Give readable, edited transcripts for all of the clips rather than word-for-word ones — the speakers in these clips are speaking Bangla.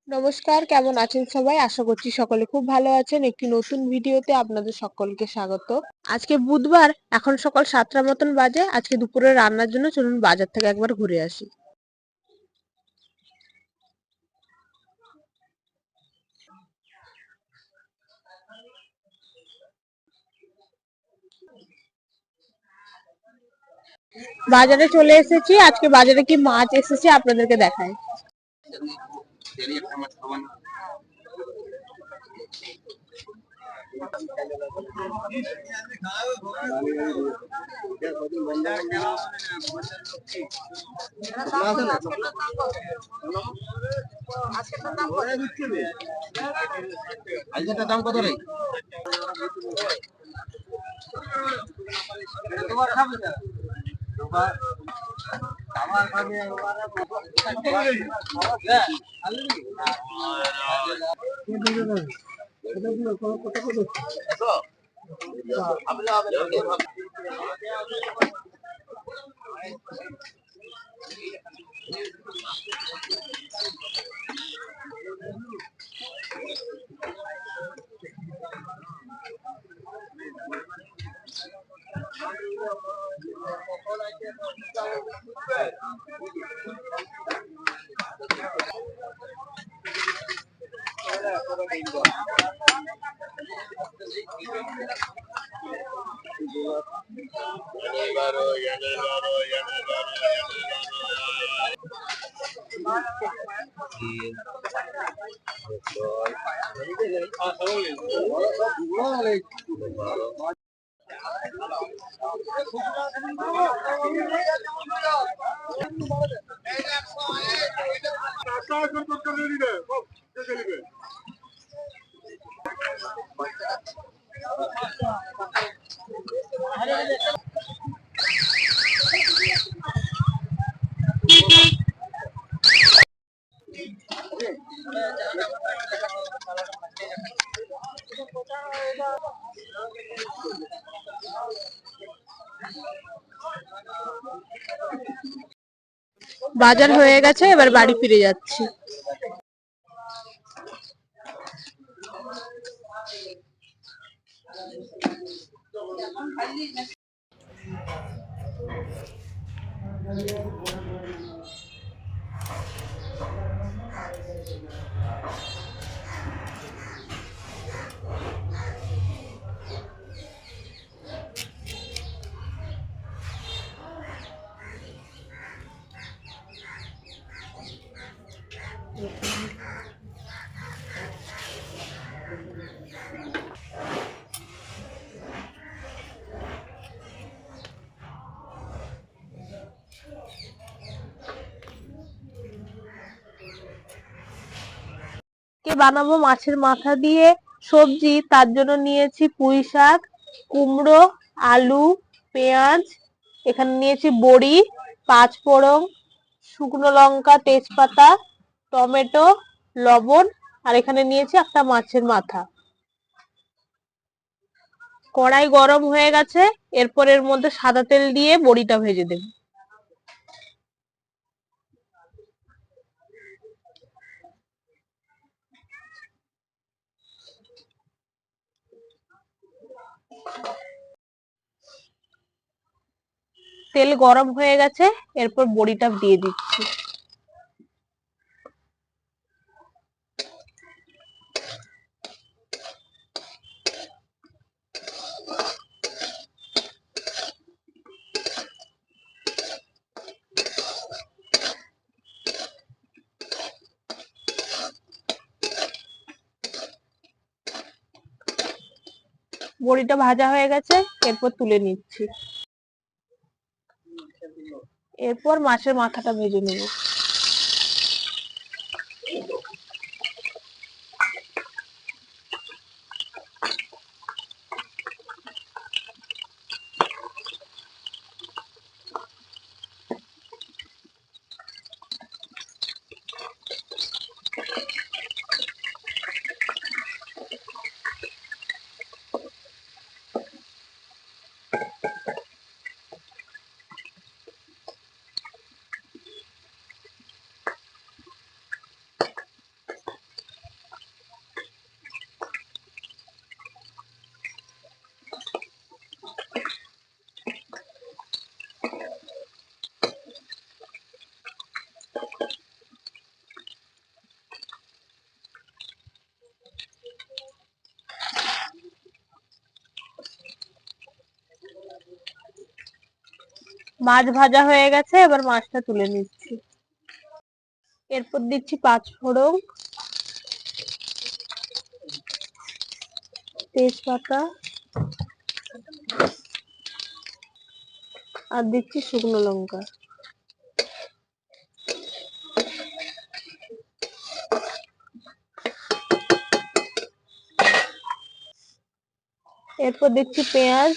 নমস্কার, কেমন আছেন সবাই? আশা করছি সকলে খুব ভালো আছেন। একটি নতুন ভিডিওতে আপনাদের সকলকে স্বাগত। আজকে বুধবার, এখন সকাল 7টার মতন বাজে। আজকে দুপুরে রান্নার জন্য চলুন বাজার থেকে একবার ঘুরে আসি। বাজারে চলে এসেছি। আজকে বাজারে কি মাছ এসেছে আপনাদেরকে দেখাই। আজকের দাম কত রে? বাজার হয়ে গেছে, এবার বাড়ি ফিরে যাচ্ছি। বানাবো মাছের মাথা দিয়ে সবজি। তার জন্য নিয়েছি পুঁই শাক, কুমড়ো, আলু, পেঁয়াজ, এখানে নিয়েছি বড়ি, পাঁচফোড়ন, শুকনো লঙ্কা, তেজপাতা, টমেটো, লবণ, আর এখানে নিয়েছি একটা মাছের মাথা। কড়াই গরম হয়ে গেছে, এরপর এর মধ্যে সাদা তেল দিয়ে বড়িটা ভেজে দেব। তেল গরম হয়ে গেছে, এরপর বড়িটা দিয়ে দিচ্ছি। বড়িটা ভাজা হয়ে গেছে, এরপর তুলে নিচ্ছি। এরপর মাছের মাথাটা ভেজে নেব। মাছ ভাজা হয়ে গেছে, এবার মাছটা তুলে নিচ্ছি। এরপর দিচ্ছি 5 ফোড়ন, তেজপাতা আর দিচ্ছি শুকনো লঙ্কা। এরপর দিচ্ছি পেঁয়াজ,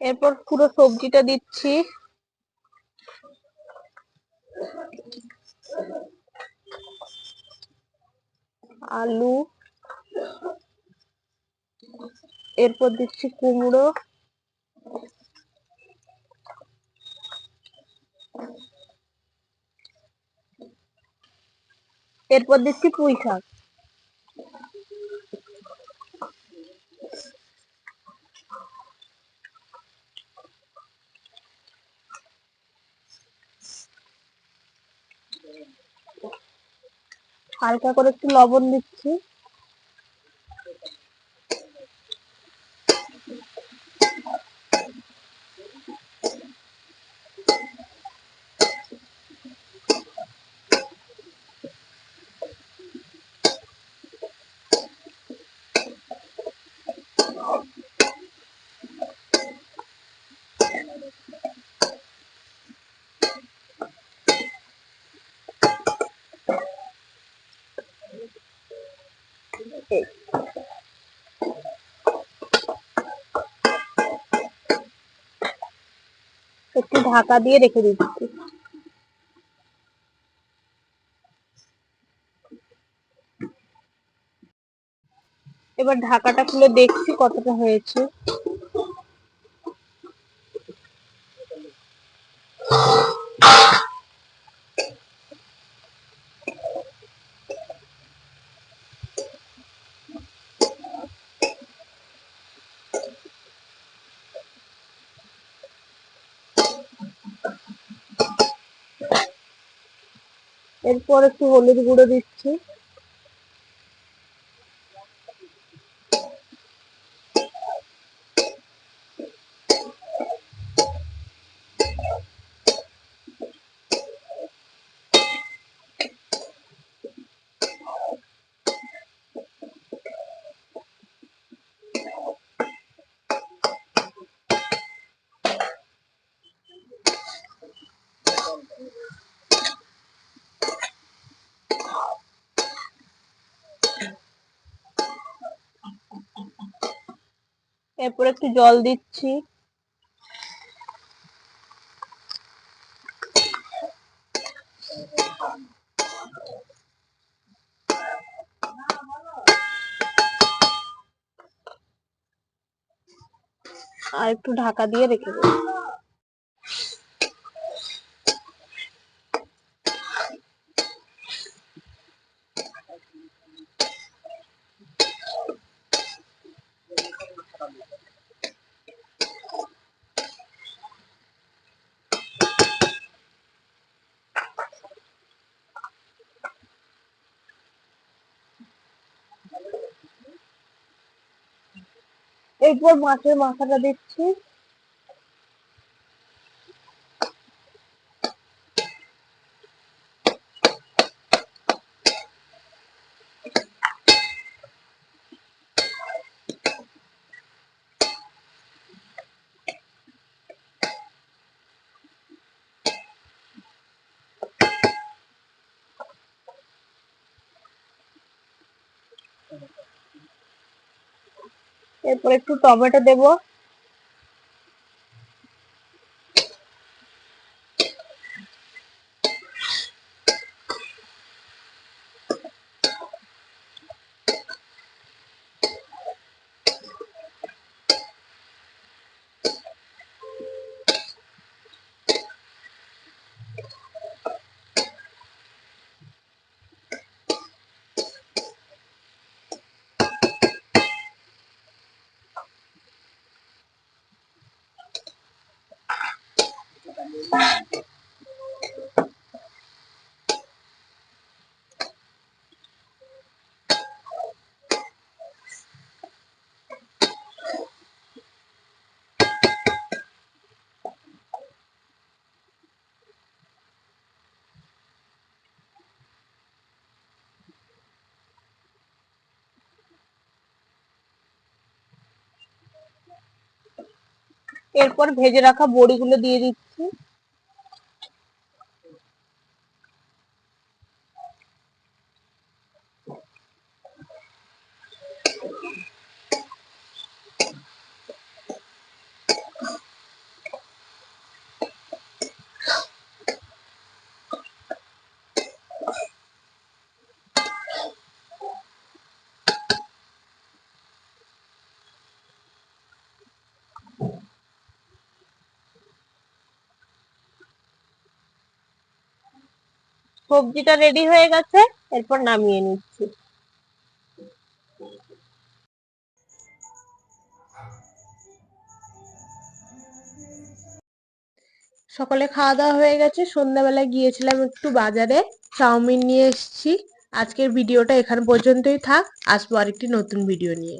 এরপর পুরো সবজিটা দিচ্ছি। আলু, এরপর দিচ্ছি কুমড়ো, এরপর দিচ্ছি পুঁই শাক। হালকা করে একটু লবণ দিচ্ছি। একটু ঢাকা দিয়ে রেখে দিচ্ছি। এবার ঢাকাটা খুলে দেখছি কতটা হয়েছে। এরপর একটু হলুদ গুঁড়ো দিচ্ছি। এরপর একটু জল দিচ্ছি। আর একটু ঢাকা দিয়ে রেখে দেবো। এরপর মাছের মাথাটা দিচ্ছি। এরপর একটু টমেটো দেবো। এরপর ভেজে রাখা বড়িগুলো দিয়ে দিচ্ছি। সবজিটা রেডি হয়ে গেছে, এরপর নামিয়ে নিচ্ছি। সকালে খাওয়া দাওয়া হয়ে গেছে, সন্ধ্যাবেলায় গিয়েছিলাম একটু বাজারে, চাউমিন নিয়ে এসেছি। আজকের ভিডিওটা এখান পর্যন্তই থাক, আসবো আরেকটি নতুন ভিডিও নিয়ে।